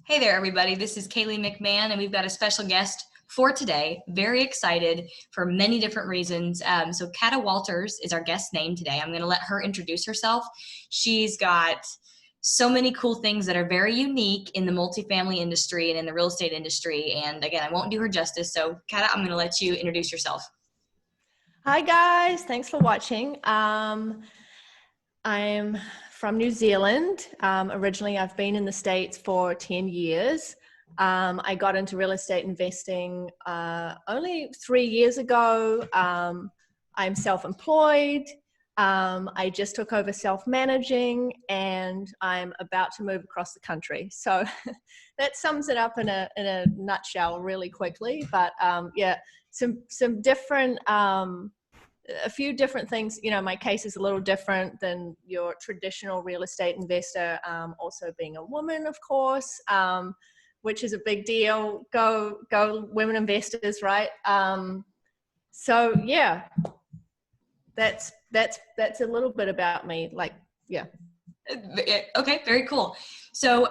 Hey there, everybody. This is Kaylee McMahon, and we've got a special guest for today. Very excited for many different reasons. So Kata Walters is our guest name today. I'm going to let her introduce herself. She's got so many cool things that are very unique in the multifamily industry and in the real estate industry. And again, I won't do her justice. So Kata, I'm going to let you introduce yourself. Hi guys, thanks for watching. I'm from New Zealand. Originally, I've been in the States for 10 years. I got into real estate investing only 3 years ago. I'm self-employed. I just took over self-managing and I'm about to move across the country. So that sums it up in a nutshell really quickly. But yeah, some different a few different things. You know, my case is a little different than your traditional real estate investor. Also being a woman, of course, which is a big deal. Go women investors, right? So yeah, that's a little bit about me. Like, yeah. Okay, very cool. So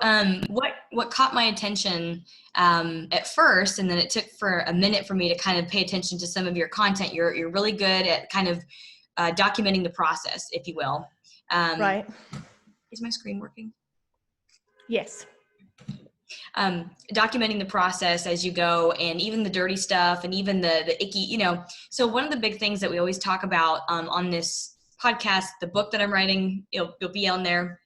what caught my attention at first, and then it took for a minute for me to kind of pay attention to some of your content. You're really good at kind of documenting the process, if you will. Right. Is my screen working? Yes. Documenting the process as you go, and even the dirty stuff, and even the icky, you know. So one of the big things that we always talk about on this podcast, the book that I'm writing, it'll be on there,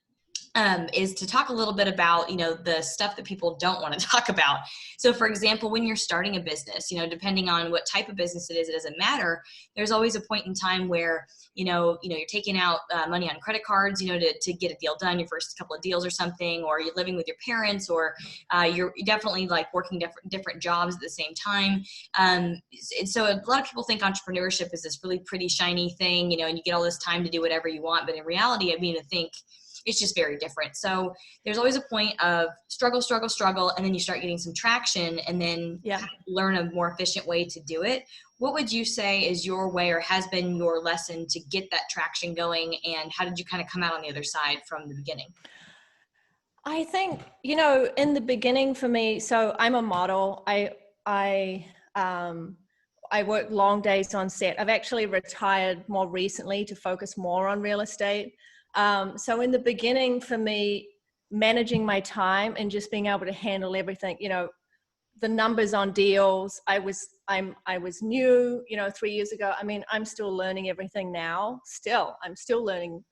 is to talk a little bit about, you know, the stuff that people don't want to talk about. So for example, when you're starting a business, you know, depending on what type of business it is, it doesn't matter. There's always a point in time where, you're taking out money on credit cards, to get a deal done, your first couple of deals or something, or you're living with your parents, or you're definitely like working different jobs at the same time. And so a lot of people think entrepreneurship is this really pretty shiny thing, and you get all this time to do whatever you want. But in reality, I think it's just very different. So there's always a point of struggle, and then you start getting some traction, and then learn a more efficient way to do it. What would you say is your way, or has been your lesson, to get that traction going, and how did you kind of come out on the other side from the beginning? I think, in the beginning for me, so I'm a model. I work long days on set. I've actually retired more recently to focus more on real estate. So in the beginning for me, managing my time and just being able to handle everything, the numbers on deals, I was new, 3 years ago. I'm still learning everything now. I'm still learning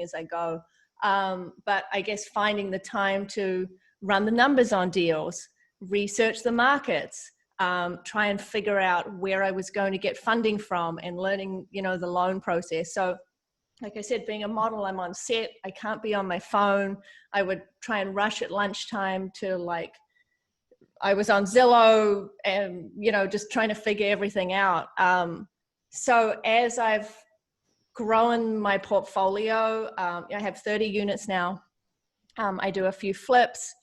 as I go. But I guess finding the time to run the numbers on deals, research the markets, try and figure out where I was going to get funding from, and learning, the loan process. So like I said, being a model, I'm on set. I can't be on my phone. I would try and rush at lunchtime to I was on Zillow and, just trying to figure everything out. So as I've grown my portfolio, I have 30 units now. I do a few flips.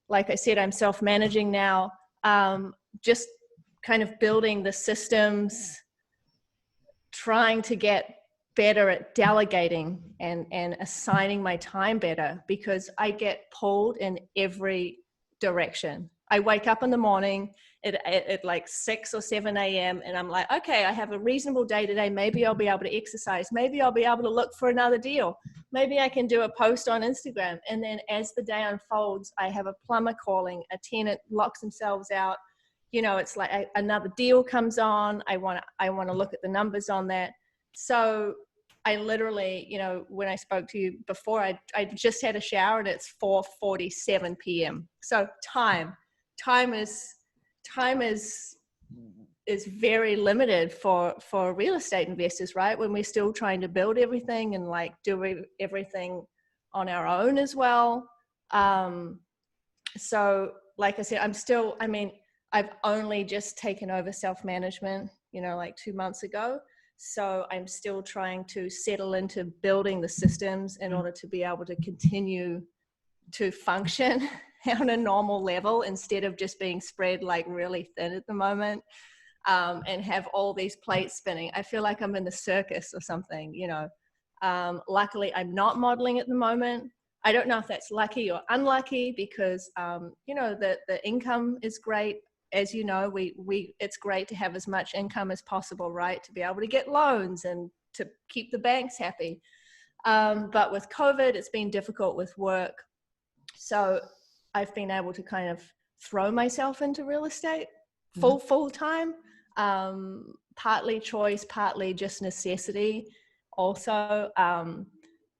Like I said, I'm self-managing now. Just kind of building the systems, trying to get better at delegating and assigning my time better, because I get pulled in every direction. I wake up in the morning at like 6 or 7 a.m. and I'm like, okay, I have a reasonable day today. Maybe I'll be able to exercise. Maybe I'll be able to look for another deal. Maybe I can do a post on Instagram. And then as the day unfolds, I have a plumber calling, a tenant locks themselves out. It's like another deal comes on. I want to look at the numbers on that. So I literally, when I spoke to you before, I just had a shower and it's 4:47 p.m. So time is very limited for real estate investors, right? When we're still trying to build everything and do everything on our own as well. So like I said, I've only just taken over self-management, 2 months ago. So I'm still trying to settle into building the systems in order to be able to continue to function on a normal level, instead of just being spread really thin at the moment, and have all these plates spinning. I feel like I'm in the circus or something, Luckily, I'm not modeling at the moment. I don't know if that's lucky or unlucky because, you know, the income is great. As you know, it's great to have as much income as possible, right? To be able to get loans and to keep the banks happy. But with COVID, it's been difficult with work. So I've been able to kind of throw myself into real estate full time, partly choice, partly just necessity also.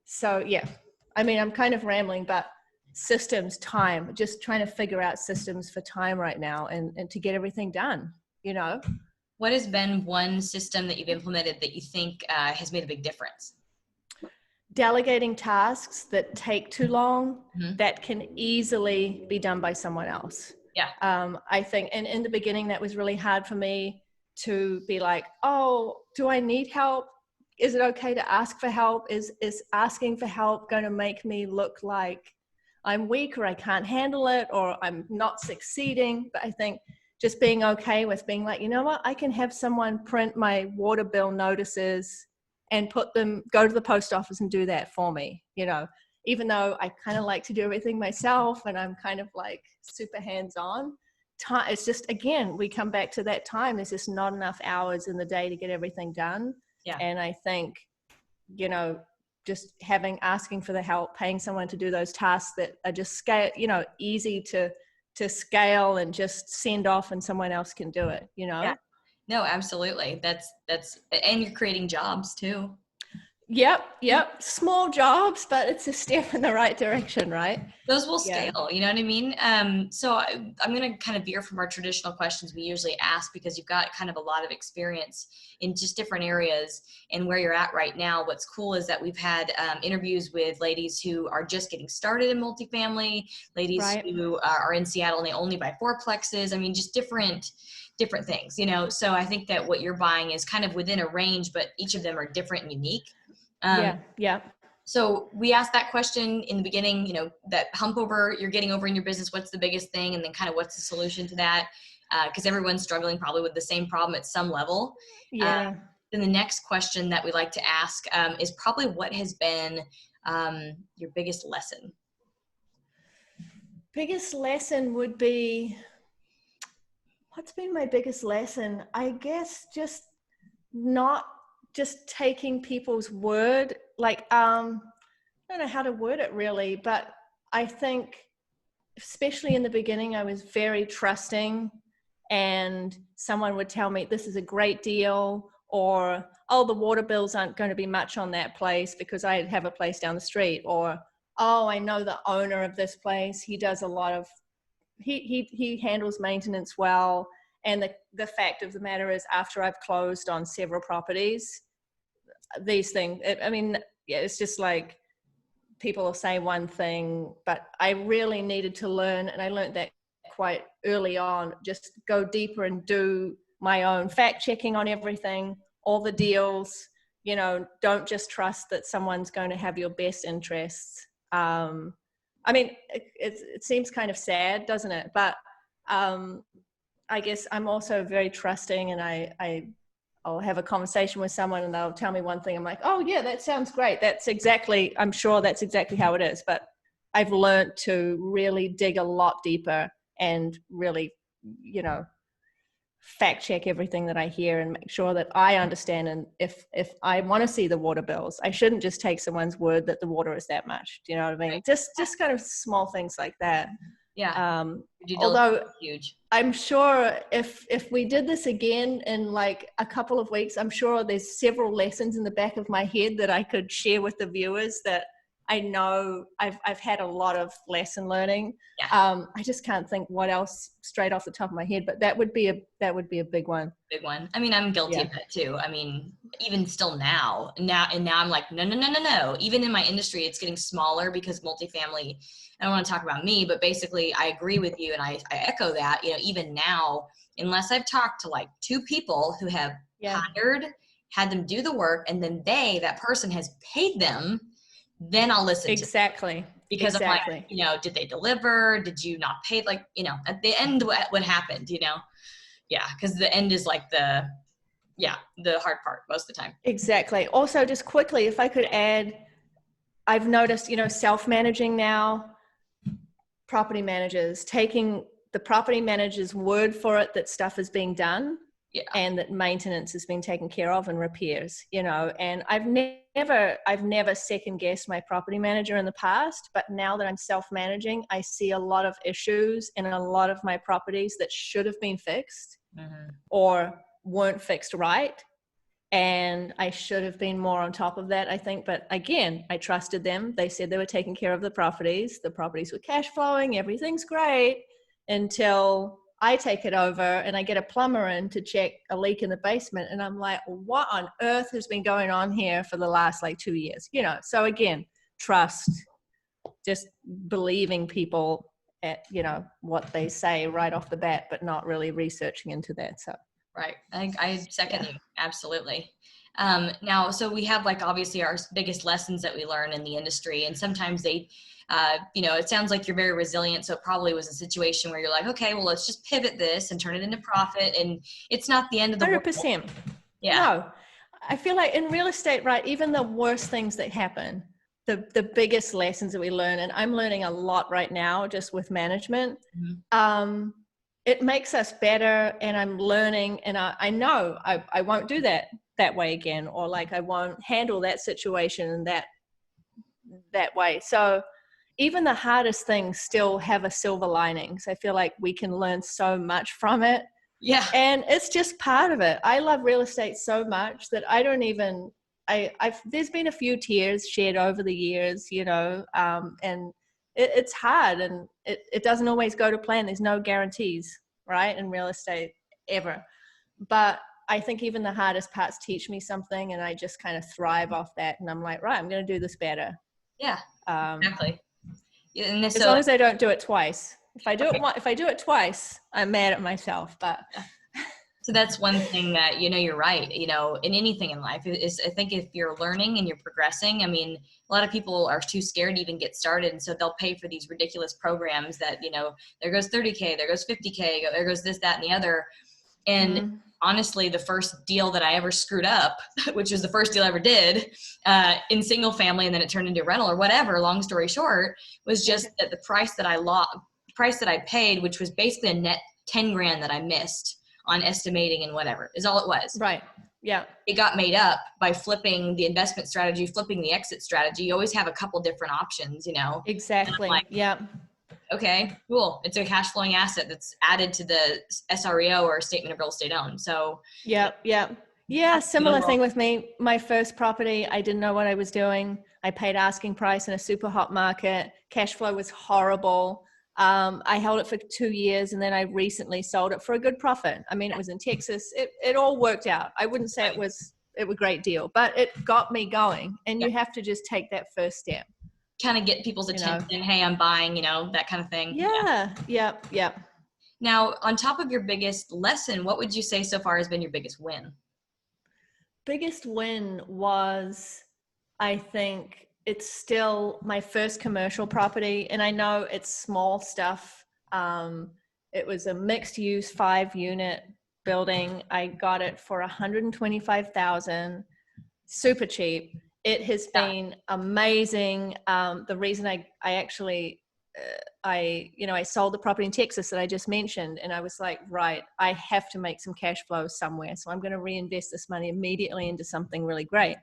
So yeah, I mean, I'm kind of rambling, but systems, time, just trying to figure out systems for time right now and to get everything done, you know? What has been one system that you've implemented that you think has made a big difference? Delegating tasks that take too long, Mm-hmm. that can easily be done by someone else. Yeah. I think, and in the beginning, that was really hard for me to be like, oh, do I need help? Is it okay to ask for help? Is asking for help going to make me look like I'm weak or I can't handle it or I'm not succeeding? But I think just being okay with being like, you know what, I can have someone print my water bill notices and put them, go to the post office and do that for me, you know, even though I kind of like to do everything myself and I'm kind of like super hands-on. Time, it's just, again, we come back to that time. There's just not enough hours in the day to get everything done. Yeah. And I think, you know, just asking for the help, paying someone to do those tasks that are just scale, you know, easy to scale and just send off and someone else can do it, you know? Yeah. No, absolutely. That's, and you're creating jobs too. Yep. Small jobs, but it's a step in the right direction, right? Those will scale, you know what I mean? So I'm going to kind of veer from our traditional questions we usually ask because you've got kind of a lot of experience in just different areas and where you're at right now. What's cool is that we've had interviews with ladies who are just getting started in multifamily, ladies who are in Seattle and they only buy fourplexes. I mean, just different things, you know? So I think that what you're buying is kind of within a range, but each of them are different and unique. Yeah. So we asked that question in the beginning, you know, that hump you're getting over in your business, what's the biggest thing? And then kind of what's the solution to that? Because everyone's struggling probably with the same problem at some level. Yeah. Then the next question that we like to ask is probably what has been your biggest lesson? Biggest lesson would be, what's been my biggest lesson? I guess just not just taking people's word. Like, I don't know how to word it really, but I think especially in the beginning, I was very trusting and someone would tell me this is a great deal or, oh, the water bills aren't going to be much on that place because I have a place down the street, or, oh, I know the owner of this place. He does a lot of, he handles maintenance well. And the fact of the matter is, after I've closed on several properties, these things, I mean, yeah, it's just like people will say one thing, but I really needed to learn, and I learned that quite early on, just go deeper and do my own fact checking on everything, all the deals, you know, don't just trust that someone's going to have your best interests. I mean, it seems kind of sad, doesn't it? But I guess I'm also very trusting, and I'll have a conversation with someone and they'll tell me one thing. I'm like, oh yeah, that sounds great. I'm sure that's exactly how it is. But I've learned to really dig a lot deeper and really, you know, fact check everything that I hear and make sure that I understand. And if I want to see the water bills, I shouldn't just take someone's word that the water is that much. Do you know what I mean? Just kind of small things like that. Yeah. Although huge. I'm sure if we did this again in like a couple of weeks, I'm sure there's several lessons in the back of my head that I could share with the viewers that I know I've had a lot of lesson learning. Yeah. I just can't think what else straight off the top of my head, but that would be a big one. Big one. I mean, I'm guilty of that too. I mean, even still now I'm like, no. Even in my industry, it's getting smaller because multifamily, I don't want to talk about me, but basically I agree with you. And I echo that, you know, even now, unless I've talked to like 2 people who have had them do the work, and then that person has paid them, then I'll listen to them. Because I'm like, you know, did they deliver? Did you not pay? Like, you know, at the end, what happened, you know? Yeah, because the end is like the hard part most of the time. Exactly. Also, just quickly, if I could add, I've noticed, self-managing now, property managers taking the property manager's word for it that stuff is being done, Yeah. and that maintenance is being taken care of and repairs, and I've never second guessed my property manager in the past, but now that I'm self-managing, I see a lot of issues in a lot of my properties that should have been fixed or weren't fixed right. And I should have been more on top of that, I think. But again, I trusted them. They said they were taking care of the properties. The properties were cash flowing. Everything's great until I take it over and I get a plumber in to check a leak in the basement. And I'm like, what on earth has been going on here for the last 2 years? So again, trust, just believing people at, what they say right off the bat, but not really researching into that. So. Right. I second you. Absolutely. Now, so we have obviously our biggest lessons that we learn in the industry, and sometimes they, it sounds like you're very resilient. So it probably was a situation where you're like, okay, well, let's just pivot this and turn it into profit. And it's not the end of the 100%. world. Yeah. No, I feel like in real estate, right, even the worst things that happen, the biggest lessons that we learn, and I'm learning a lot right now just with management, it makes us better, and I'm learning, and I know I won't do that way again, or I won't handle that situation that way. So even the hardest things still have a silver lining. So I feel like we can learn so much from it. Yeah. And it's just part of it. I love real estate so much that I don't even, there's been a few tears shed over the years, and it's hard, and it doesn't always go to plan. There's no guarantees, right, in real estate ever. But I think even the hardest parts teach me something, and I just kind of thrive off that. And I'm like, right, I'm going to do this better. Yeah, exactly. And as long as I don't do it twice. If I do it twice, I'm mad at myself. But so that's one thing that, you're right, in anything in life is, I think if you're learning and you're progressing, I mean, a lot of people are too scared to even get started. And so they'll pay for these ridiculous programs that, there goes 30K, there goes 50K, there goes this, that, and the other. And honestly, the first deal that I ever screwed up, which was the first deal I ever did in single family, and then it turned into rental or whatever, long story short, was just that the price that I paid, which was basically a net 10 grand that I missed on estimating and whatever, is all it was. Right. Yeah. It got made up by flipping the investment strategy, flipping the exit strategy. You always have a couple different options, Exactly. Yeah. Okay, cool. It's a cash flowing asset that's added to the SREO, or statement of real estate owned. So yeah. Similar thing with me. My first property, I didn't know what I was doing. I paid asking price in a super hot market. Cash flow was horrible. I held it for 2 years, and then I recently sold it for a good profit. I mean, it was in Texas. It all worked out. I wouldn't say it was a great deal, but it got me going. And you have to just take that first step. Kind of get people's attention. Hey, I'm buying, that kind of thing. Yeah. Now, on top of your biggest lesson, what would you say so far has been your biggest win? Biggest win was, I think, it's still my first commercial property, and I know it's small stuff. It was a mixed use 5-unit building. I got it for $125,000, super cheap. It has been amazing. The reason I actually, I sold the property in Texas that I just mentioned, and I was like, right, I have to make some cash flow somewhere. So I'm going to reinvest this money immediately into something really great.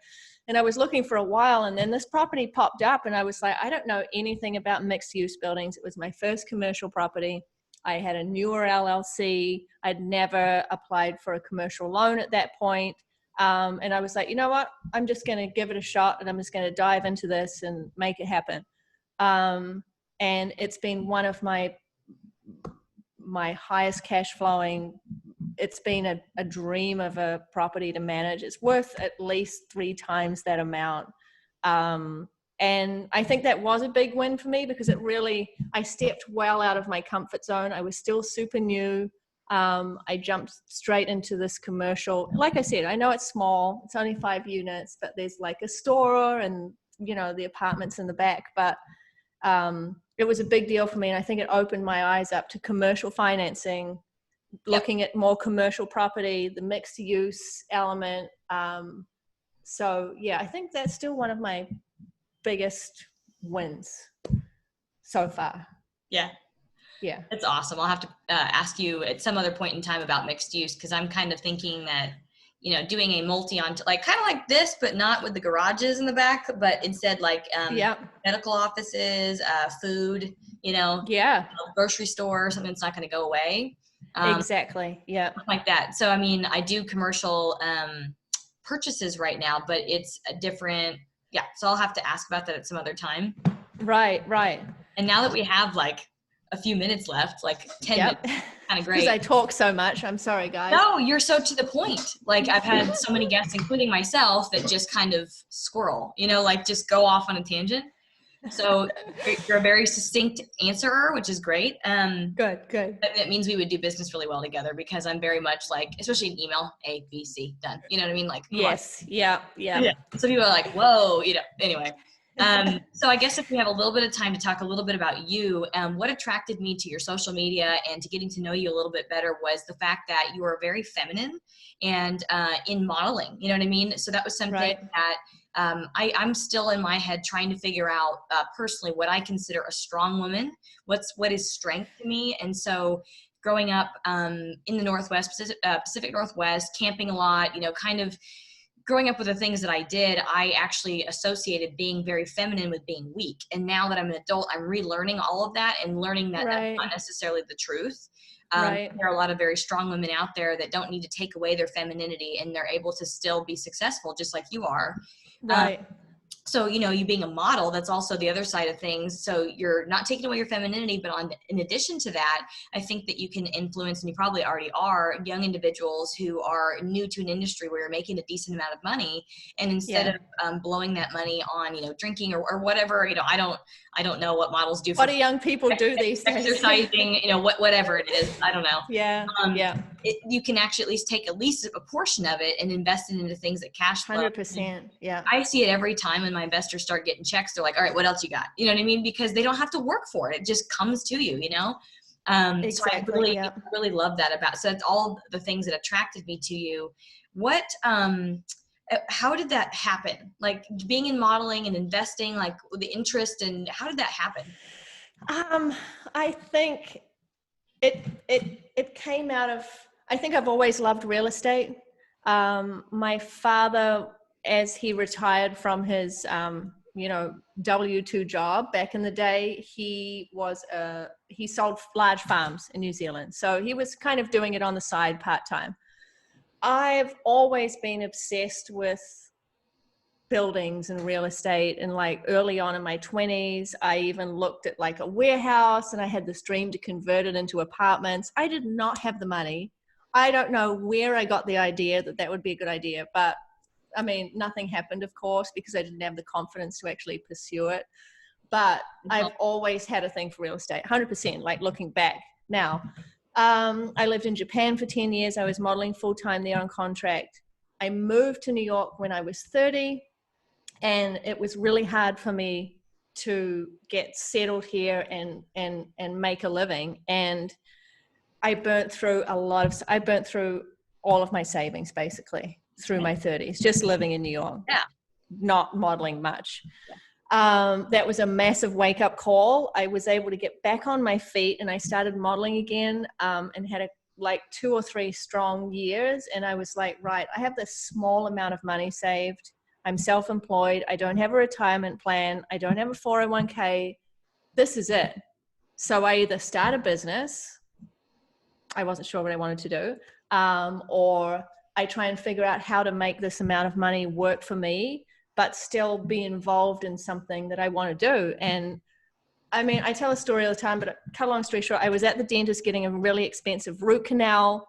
And I was looking for a while, and then this property popped up, and I was like, I don't know anything about mixed use buildings. It was my first commercial property. I had a newer LLC. I'd never applied for a commercial loan at that point. And I was like, you know what? I'm just going to give it a shot, and I'm just going to dive into this and make it happen. And it's been one of my highest cash flowing. It's been a dream of a property to manage. It's worth at least 3 times that amount. And I think that was a big win for me, because I stepped well out of my comfort zone. I was still super new. I jumped straight into this commercial. Like I said, I know it's small, it's only 5 units, but there's like a store and, the apartments in the back. But it was a big deal for me. And I think it opened my eyes up to commercial financing, looking at more commercial property, the mixed use element. So yeah, I think that's still one of my biggest wins so far. Yeah. Yeah. That's awesome. I'll have to ask you at some other point in time about mixed use, because I'm kind of thinking that, doing a like kind of like this, but not with the garages in the back, but instead like medical offices, food, grocery store, something that's not going to go away. Exactly. Yeah. Like that. So, I mean, I do commercial purchases right now, but it's a different, so I'll have to ask about that at some other time. Right. And now that we have like a few minutes left, like 10 minutes, kind of great. Because I talk so much. I'm sorry, guys. No, you're so to the point. Like I've had so many guests, including myself, that just kind of squirrel, like just go off on a tangent. So you're a very succinct answerer, which is great. Good. That means we would do business really well together, because I'm very much like, especially in email, A, B, C, done. You know what I mean? Like, yes. Yeah. So people are like, whoa, anyway. So I guess if we have a little bit of time to talk a little bit about you, what attracted me to your social media and to getting to know you a little bit better was the fact that you are very feminine and in modeling, you know what I mean? So that was something that I'm still in my head trying to figure out personally what I consider a strong woman, what is strength to me. And so growing up in the Northwest, Pacific Northwest, camping a lot, kind of growing up with the things that I did, I actually associated being very feminine with being weak. And now that I'm an adult, I'm relearning all of that and learning that that's not necessarily the truth. There are a lot of very strong women out there that don't need to take away their femininity, and they're able to still be successful just like you are. So, you being a model, that's also the other side of things. So you're not taking away your femininity, but in addition to that, I think that you can influence, and you probably already are, young individuals who are new to an industry where you're making a decent amount of money. And instead of blowing that money on, drinking or whatever, I don't know what models do. What do young people do these days? Exercising, whatever it is. I don't know. You can actually at least a portion of it and invest it into things that cash flow. 100%. Yeah. I see it every time when my investors start getting checks. They're like, all right, what else you got? You know what I mean? Because they don't have to work for it. It just comes to you, Exactly. So I really love that so that's all the things that attracted me to you. How did that happen? Like being in modeling and investing, like the interest, and how did that happen? I think it came out of, I think I've always loved real estate. My father, as he retired from his, W-2 job back in the day, he sold large farms in New Zealand. So he was kind of doing it on the side part-time. I've always been obsessed with buildings and real estate, and like early on in my 20s I even looked at like a warehouse, and I had this dream to convert it into apartments. I did not have the money. I don't know where I got the idea that would be a good idea, but I mean, nothing happened, of course, because I didn't have the confidence to actually pursue it. But I've always had a thing for real estate, 100%, like looking back now. I lived in Japan for 10 years. I was modeling full-time there on contract. I moved to New York when I was 30, and it was really hard for me to get settled here and make a living. And I burnt through all of my savings basically through my 30s, just living in New York, not modeling much. That was a massive wake-up call. I was able to get back on my feet, and I started modeling again, and had like 2 or 3 strong years. And I was like, right, I have this small amount of money saved. I'm self-employed. I don't have a retirement plan. I don't have a 401k. This is it. So I either start a business, I wasn't sure what I wanted to do, or I try and figure out how to make this amount of money work for me, but still be involved in something that I want to do. And I mean, I tell a story all the time, but cut a long story short, I was at the dentist getting a really expensive root canal.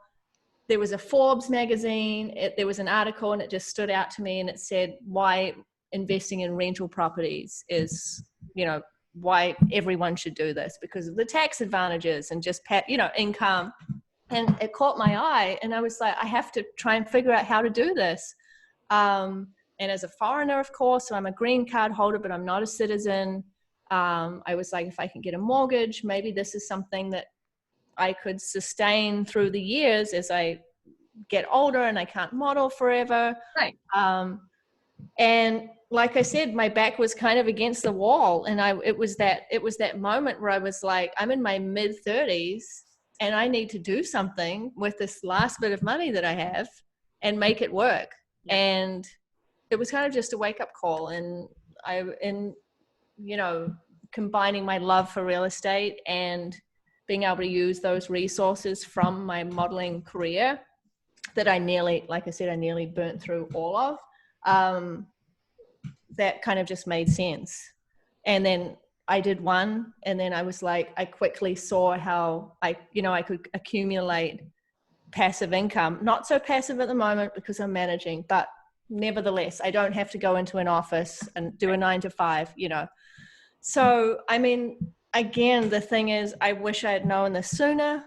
There was a Forbes magazine, there was an article, and it just stood out to me, and it said why investing in rental properties is, why everyone should do this, because of the tax advantages and just, income. And it caught my eye, and I was like, I have to try and figure out how to do this. And as a foreigner, of course, so I'm a green card holder, but I'm not a citizen. I was like, if I can get a mortgage, maybe this is something that I could sustain through the years as I get older and I can't model forever. Right. And like I said, my back was kind of against the wall. And it was that moment where I was like, I'm in my mid-30s and I need to do something with this last bit of money that I have and make it work. Yeah. And it was kind of just a wake-up call. And you know, combining my love for real estate and being able to use those resources from my modeling career that I nearly, like I said, I nearly burnt through all of, that kind of just made sense. And then I did one, and then I was like, I quickly saw how I could accumulate passive income. Not so passive at the moment because I'm managing, but nevertheless, I don't have to go into an office and do a 9 to 5, you know. So, I mean, again, the thing is, I wish I had known this sooner.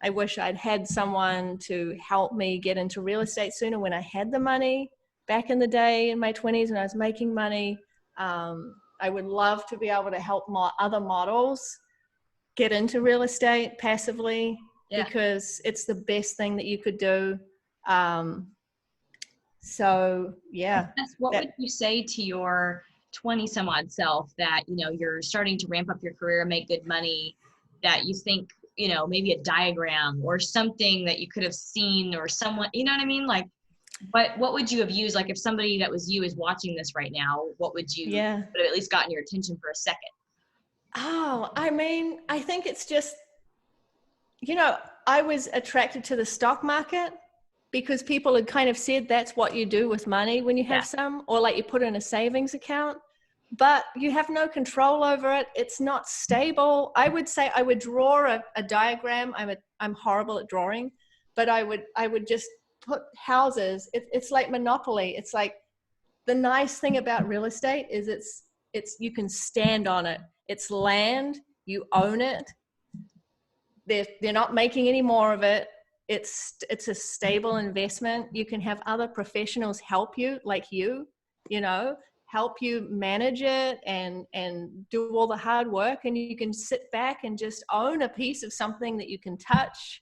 I wish I'd had someone to help me get into real estate sooner when I had the money back in the day in my 20s when I was making money. I would love to be able to help other models get into real estate passively, because it's the best thing that you could do. So yeah. What would you say to your 20 some odd self that, you know, you're starting to ramp up your career, make good money, that you think, you know, maybe a diagram or something that you could have seen, or someone, you know what I mean? Like, what would you have used? Like if somebody that was you is watching this right now, what would you would have at least gotten your attention for a second? Oh, I mean, I think it's just, you know, I was attracted to the stock market because people had kind of said that's what you do with money when you have some, or like you put in a savings account, but you have no control over it. It's not stable. I would say I would draw a diagram. I'm horrible at drawing, but I would just put houses. It's like Monopoly. It's like, the nice thing about real estate is it's you can stand on it. It's land, you own it. They're not making any more of it. It's a stable investment. You can have other professionals help you, like you know, help you manage it and do all the hard work, and you can sit back and just own a piece of something that you can touch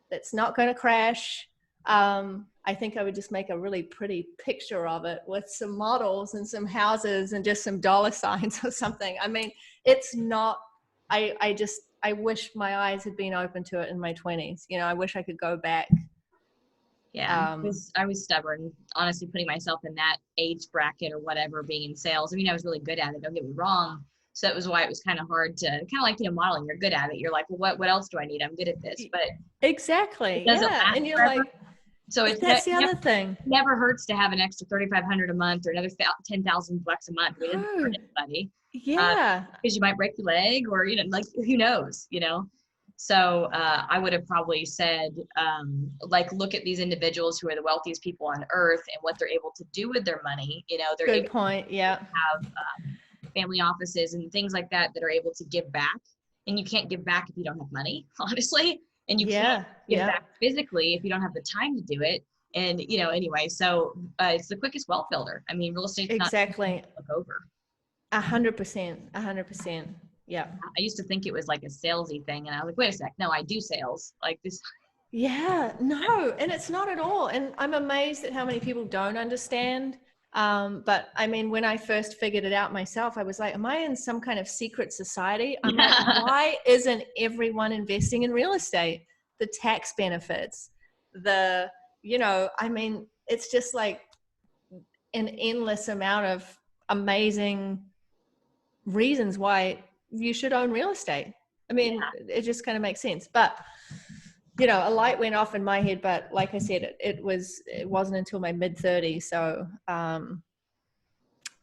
that's not going to crash. I think I would just make a really pretty picture of it with some models and some houses and just some dollar signs or something. I mean, it's not, I wish my eyes had been open to it in my 20s. You know, I wish I could go back. Yeah, I was stubborn, honestly, putting myself in that age bracket or whatever, being in sales. I mean, I was really good at it, don't get me wrong. So that was why it was kind of hard to, kind of like, you know, modeling, you're good at it. You're like, well, what else do I need? I'm good at this, but exactly. it doesn't last And you're forever. like, so that's the other thing. Never hurts to have an extra $3,500 a month or another $10,000 a month. I mean, it doesn't hurt anybody. Yeah. Because you might break your leg, or, you know, like, who knows, you know? So I would have probably said, like, look at these individuals who are the wealthiest people on earth and what they're able to do with their money. You know, they're good point. Yeah. Have family offices and things like that are able to give back. And you can't give back if you don't have money, honestly. And you can't give back physically if you don't have the time to do it. And, you know, anyway, so it's the quickest wealth builder. I mean, real estate exactly. Not look over. 100%. Yeah. I used to think it was like a salesy thing, and I was like, wait a sec, no, I do sales like this. Yeah, no, and it's not at all. And I'm amazed at how many people don't understand. But I mean, when I first figured it out myself, I was like, am I in some kind of secret society? I'm like, why isn't everyone investing in real estate? The tax benefits, you know, I mean, it's just like an endless amount of amazing reasons why you should own real estate. I mean, it just kind of makes sense. But, you know, a light went off in my head, but like I said, it wasn't until my mid-30s. So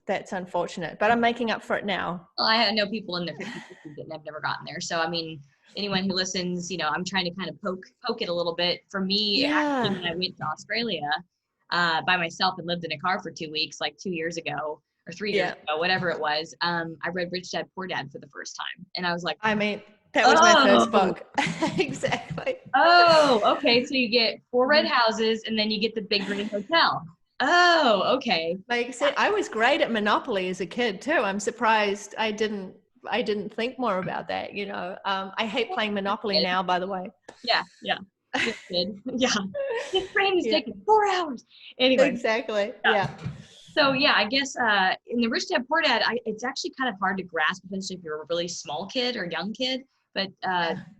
that's unfortunate, but I'm making up for it now. Well, I know people in their 50s that have never gotten there. So, I mean, anyone who listens, you know, I'm trying to kind of poke it a little bit. For me, actually, when I went to Australia by myself and lived in a car for 2 weeks, like 2 years ago or 3 years ago, whatever it was, I read Rich Dad Poor Dad for the first time. And I was like, I mean, that was my first book. Exactly. Oh, okay. So you get 4 red houses and then you get the big green hotel. Oh, okay. Like I was great at Monopoly as a kid too. I'm surprised I didn't think more about that, you know. I hate playing Monopoly now, by the way. Yeah. Yeah. This train is taking 4 hours. Anyway. Exactly. Yeah. So yeah, I guess in the Rich Dad Poor Dad, it's actually kind of hard to grasp, especially if you're a really small kid or young kid. But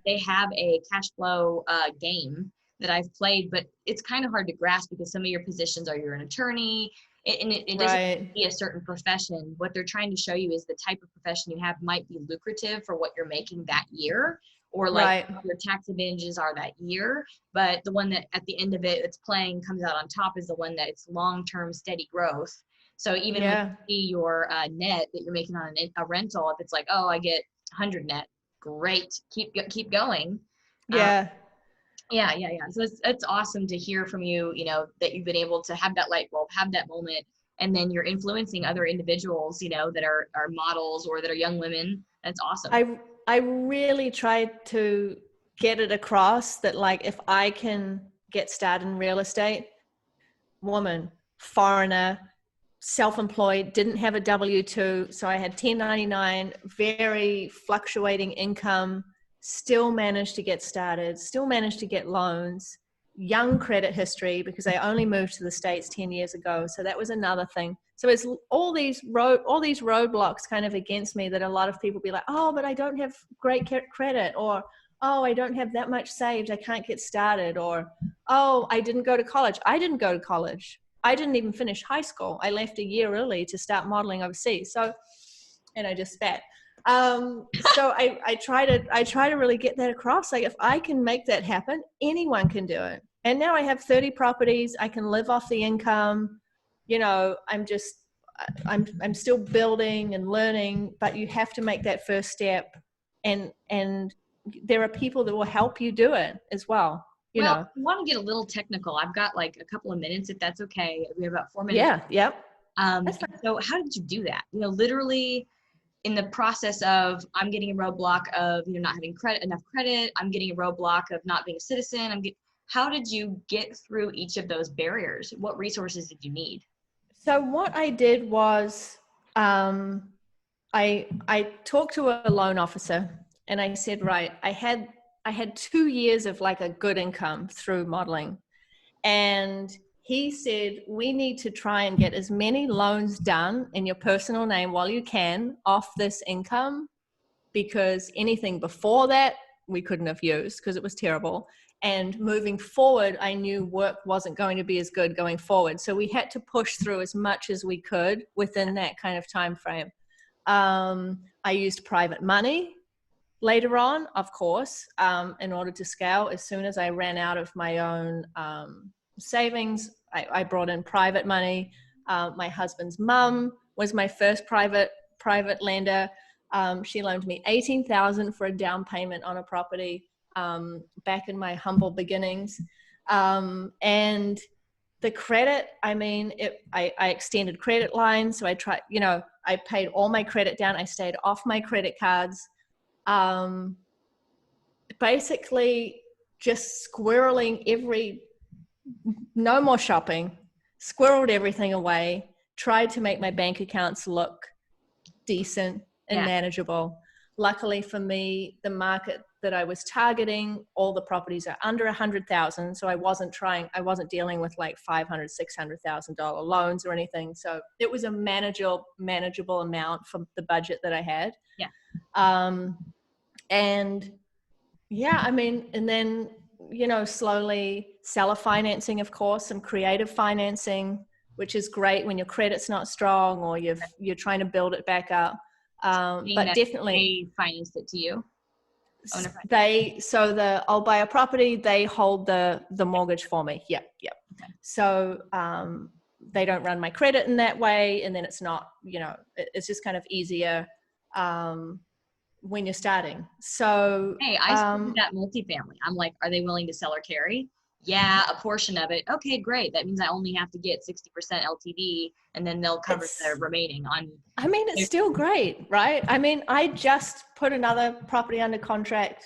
they have a cash flow game that I've played, but it's kind of hard to grasp because some of your positions are you're an attorney, and it doesn't Right. be a certain profession. What they're trying to show you is the type of profession you have might be lucrative for what you're making that year, or like Right. your tax advantages are that year. But the one that at the end of it, it's playing comes out on top is the one that it's long-term steady growth. So even when Yeah. you see your net that you're making on a rental, if it's like, oh, I get 100 net, great, keep going. Um, Yeah. yeah. So it's awesome to hear from you, that you've been able to have that light bulb, have that moment, and then you're influencing other individuals, that are models or that are young women. That's awesome. I really tried to get it across that, like, if I can get started in real estate, woman, foreigner, self-employed, didn't have a W-2, so I had 1099, very fluctuating income, still managed to get started, still managed to get loans, young credit history because I only moved to the States 10 years ago. So that was another thing. So it's all these roadblocks kind of against me that a lot of people be like, oh, but I don't have great credit, or oh, I don't have that much saved, I can't get started, or oh, I didn't go to college. I didn't go to college. I didn't even finish high school. I left a year early to start modeling overseas. So, and I just spat. So I try to really get that across. Like, if I can make that happen, anyone can do it. And now I have 30 properties. I can live off the income. I'm still building and learning, but you have to make that first step. And there are people that will help you do it as well. Well, I want to get a little technical. I've got like a couple of minutes, if that's okay. We have about 4 minutes. Yeah. Yep. So how did you do that? Literally in the process of I'm getting a roadblock of not having enough credit, I'm getting a roadblock of not being a citizen. How did you get through each of those barriers? What resources did you need? So what I did was I talked to a loan officer and I said, right, I had 2 years of like a good income through modeling. And he said, we need to try and get as many loans done in your personal name while you can off this income, because anything before that we couldn't have used because it was terrible. And moving forward, I knew work wasn't going to be as good going forward. So we had to push through as much as we could within that kind of time frame. I used private money later on, of course, in order to scale. As soon as I ran out of my own savings, I brought in private money. My husband's mum was my first private lender. She loaned me $18,000 for a down payment on a property back in my humble beginnings. And the credit, I mean, I extended credit lines. So I tried, I paid all my credit down. I stayed off my credit cards. Basically just squirreling no more shopping, squirreled everything away, tried to make my bank accounts look decent and manageable. Luckily for me, the market that I was targeting, all the properties are under 100,000. So I wasn't dealing with like $500,000, $600,000 loans or anything. So it was a manageable amount for the budget that I had. Yeah. And yeah, I mean, and then, slowly seller financing, of course, some creative financing, which is great when your credit's not strong or you're trying to build it back up. But definitely they financed it to you. I'll buy a property, they hold the mortgage for me. Yep. Okay. So they don't run my credit in that way, and then it's not, it's just kind of easier when you're starting. So hey, I started that multifamily. I'm like, are they willing to sell or carry? Yeah, a portion of it. Okay, great. That means I only have to get 60% LTV, and then they'll cover the remaining on. I mean, it's still great, right? I mean, I just put another property under contract,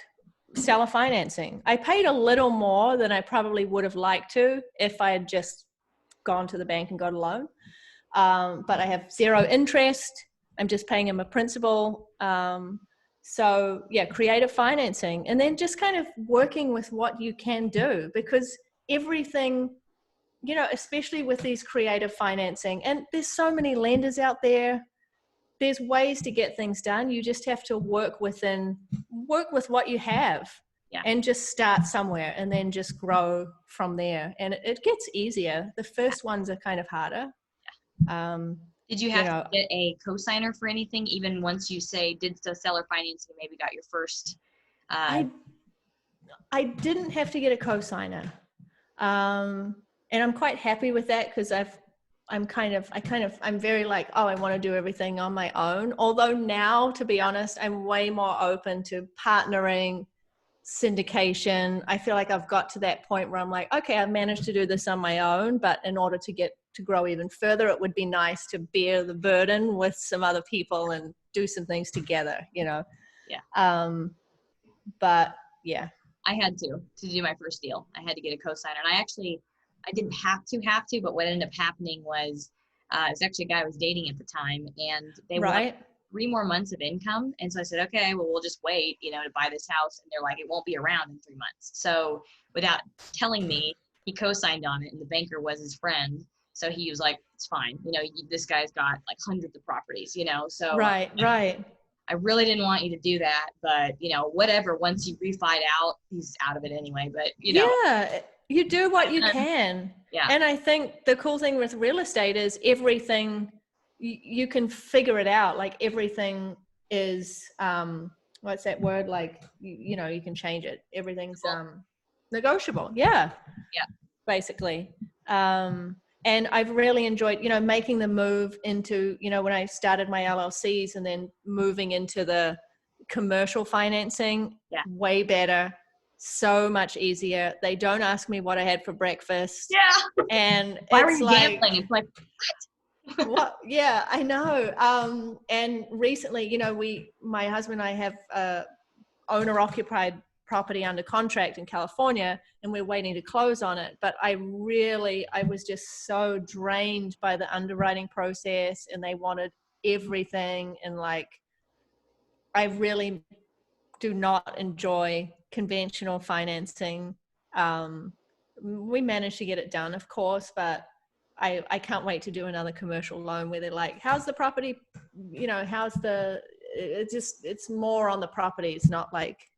seller financing. I paid a little more than I probably would have liked to if I had just gone to the bank and got a loan. But I have zero interest. I'm just paying him a principal. So yeah, creative financing, and then just kind of working with what you can do, because everything, especially with these creative financing, and there's so many lenders out there. There's ways to get things done. You just have to work with what you have, and just start somewhere and then just grow from there. And it gets easier. The first ones are kind of harder. Did you have to get a cosigner for anything, even once you did the seller financing, maybe got your first? I didn't have to get a cosigner. And I'm quite happy with that, because I'm very like, I want to do everything on my own. Although now, to be honest, I'm way more open to partnering, syndication. I feel like I've got to that point where I'm like, okay, I've managed to do this on my own, but in order to grow even further, it would be nice to bear the burden with some other people and do some things together, Yeah. But yeah. I had to do my first deal. I had to get a cosigner, and I didn't have to, but what ended up happening was, it was actually a guy I was dating at the time, and they wanted 3 more months of income. And so I said, okay, well, we'll just wait, to buy this house. And they're like, it won't be around in 3 months. So without telling me, he co-signed on it, and the banker was his friend. So he was like, it's fine. This guy's got like hundreds of properties, so. Right. I really didn't want you to do that, but whatever, once you refied out, he's out of it anyway, but Yeah, you do what you can. Yeah. And I think the cool thing with real estate is everything, you can figure it out. Like everything is, what's that word? Like, you can change it. Everything's negotiable. Yeah. Basically. And I've really enjoyed, making the move into, when I started my LLCs and then moving into the commercial financing. Way better, so much easier. They don't ask me what I had for breakfast. Yeah. And why were you gambling? It's like, what? Yeah, I know. And recently, my husband and I have owner occupied property under contract in California, and we're waiting to close on it. But I was just so drained by the underwriting process, and they wanted everything. And like, I really do not enjoy conventional financing. We managed to get it done, of course, but I can't wait to do another commercial loan where they're like, how's the property, it's more on the property. It's not like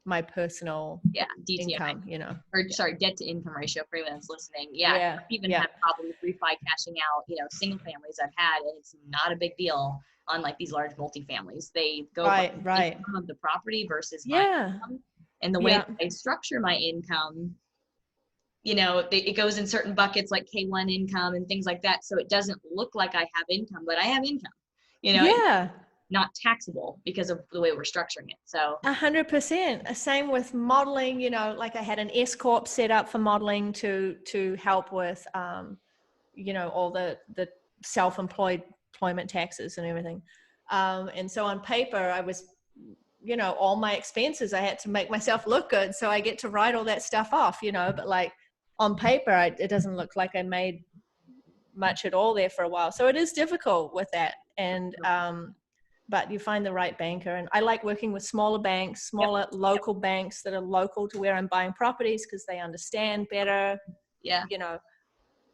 my personal income, debt to income ratio for anyone that's listening. I've even had problems refi cashing out, single families I've had, and it's not a big deal on like these large multifamilies. They go by income of the property versus my income. And the way I structure my income, it goes in certain buckets like K1 income and things like that. So it doesn't look like I have income, but I have income, not taxable because of the way we're structuring it. So 100%. Same with modeling, like I had an S Corp set up for modeling to help with, all the self-employment taxes and everything. And so on paper, I was, all my expenses, I had to make myself look good. So I get to write all that stuff off, but like on paper, it doesn't look like I made much at all there for a while. So it is difficult with that. And, but you find the right banker. And I like working with smaller banks, local banks that are local to where I'm buying properties, because they understand better.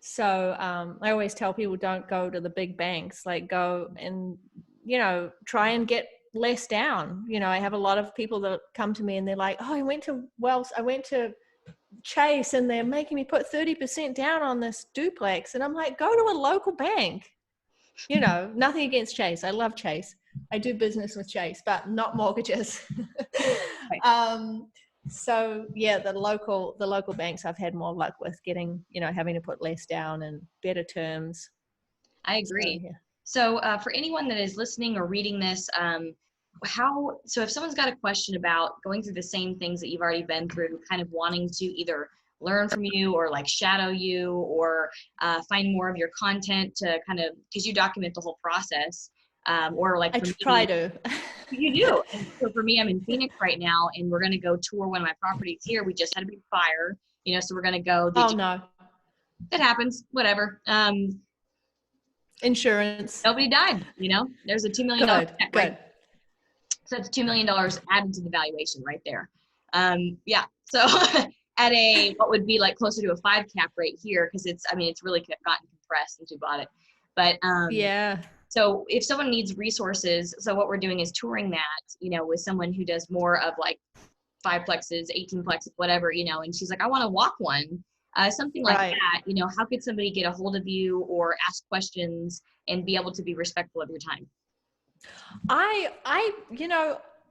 So I always tell people, don't go to the big banks, like go and, try and get less down. I have a lot of people that come to me and they're like, oh, I went to Chase and they're making me put 30% down on this duplex. And I'm like, go to a local bank. Nothing against Chase. I love Chase. I do business with Chase, but not mortgages. So yeah, the local banks I've had more luck with getting, having to put less down and better terms. I agree. So for anyone that is listening or reading this, so if someone's got a question about going through the same things that you've already been through, kind of wanting to either learn from you or like shadow you or find more of your content to kind of, because you document the whole process, or like I try to. You do. And so for me, I'm in Phoenix right now, and we're going to go tour one of my properties here. We just had a big fire, so we're going to go. No. It happens. Whatever. Insurance. Nobody died, there's a $2 million check, right? So it's $2 million added to the valuation right there. So at a, what would be like closer to a 5 cap rate here. Cause it's really gotten compressed since we bought it. But, Yeah. so if someone needs resources, so what we're doing is touring that, with someone who does more of like 5 plexes, 18 plexes, whatever, and she's like, I want to walk one, something like Right. that, how could somebody get a hold of you or ask questions and be able to be respectful of your time?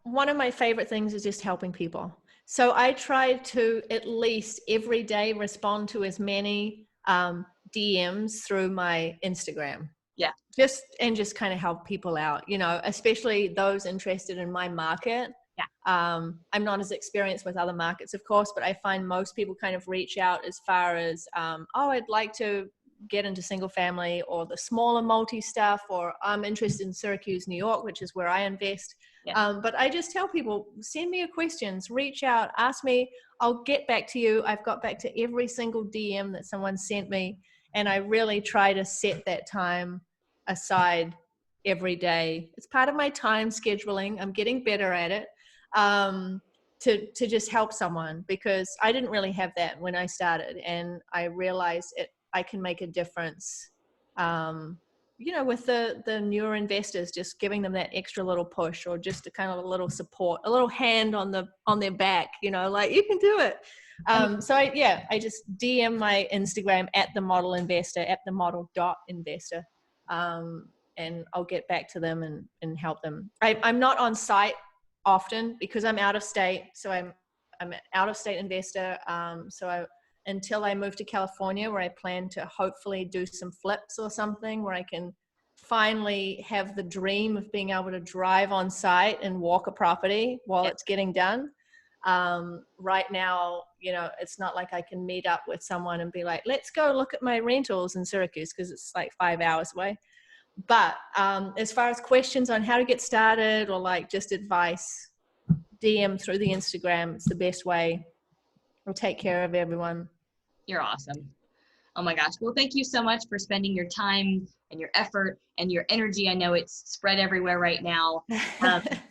One of my favorite things is just helping people. So I try to at least every day respond to as many DMs through my Instagram. Yeah. Just kind of help people out, especially those interested in my market. Yeah. I'm not as experienced with other markets, of course, but I find most people kind of reach out as far as, I'd like to get into single family or the smaller multi stuff, or I'm interested in Syracuse, New York, which is where I invest. Yeah. But I just tell people, send me your questions, reach out, ask me, I'll get back to you. I've got back to every single DM that someone sent me. And I really try to set that time aside every day. It's part of my time scheduling. I'm getting better at it, to just help someone, because I didn't really have that when I started, and I realized I can make a difference. With the newer investors, just giving them that extra little push, or just a kind of a little support, a little hand on their back, like, you can do it. So I just DM my Instagram at the model investor, at the model.investor. And I'll get back to them and help them. I'm not on site often because I'm out of state. So I'm an out of state investor. Until I move to California, where I plan to hopefully do some flips or something, where I can finally have the dream of being able to drive on site and walk a property while it's getting done. Right now, it's not like I can meet up with someone and be like, let's go look at my rentals in Syracuse, because it's like 5 hours away. But as far as questions on how to get started, or like just advice, DM through the Instagram. It's the best way. We'll take care of everyone. You're awesome. Oh my gosh. Well, thank you so much for spending your time and your effort and your energy. I know it's spread everywhere right now.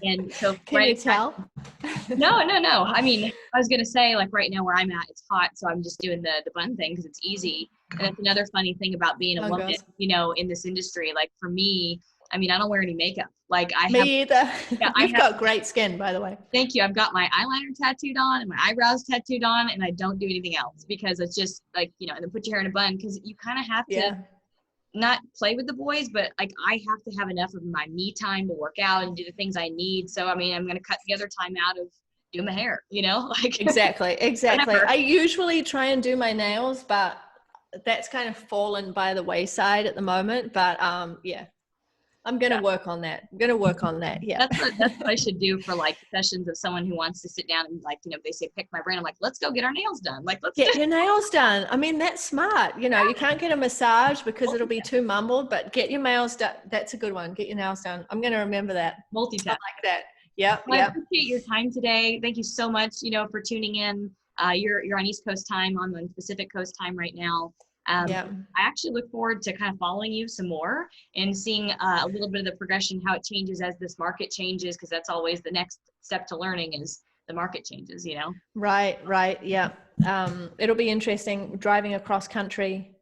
And so Can you tell? No. I mean, I was going to say, like, right now where I'm at, it's hot. So I'm just doing the bun thing because it's easy. And that's another funny thing about being a woman, in this industry. Like, for me, I mean, I don't wear any makeup. Like, Me either. Yeah, You've got great skin, by the way. Thank you. I've got my eyeliner tattooed on and my eyebrows tattooed on, and I don't do anything else, because it's just like, and then put your hair in a bun, because you kind of have to not play with the boys, but like, I have to have enough of my me time to work out and do the things I need. So, I mean, I'm going to cut the other time out of doing my hair, like. Exactly. I usually try and do my nails, but that's kind of fallen by the wayside at the moment. But I'm going to work on that. Yeah. That's what I should do for like sessions of someone who wants to sit down and, like, they say, pick my brain. I'm like, let's go get our nails done. Like, let's get your nails done. I mean, that's smart. You can't get a massage because it'll be too mumbled, but get your nails done. That's a good one. Get your nails done. I'm going to remember that. Multitask. I like that. Yeah. Well, I appreciate your time today. Thank you so much, for tuning in. You're on East Coast time. I'm on Pacific Coast time right now. I actually look forward to kind of following you some more and seeing a little bit of the progression, how it changes as this market changes, because that's always the next step to learning, is the market changes, Right. Yeah. It'll be interesting driving across country,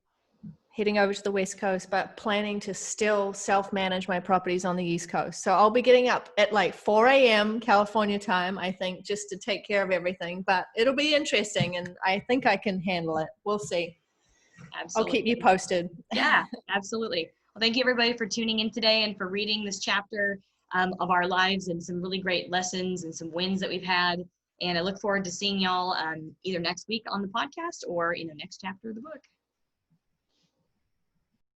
heading over to the West Coast, but planning to still self-manage my properties on the East Coast. So I'll be getting up at like 4 a.m. California time, I think, just to take care of everything. But it'll be interesting, and I think I can handle it. We'll see. Absolutely. I'll keep you posted. Yeah, absolutely. Well, thank you everybody for tuning in today and for reading this chapter of our lives, and some really great lessons and some wins that we've had. And I look forward to seeing y'all either next week on the podcast or, next chapter of the book.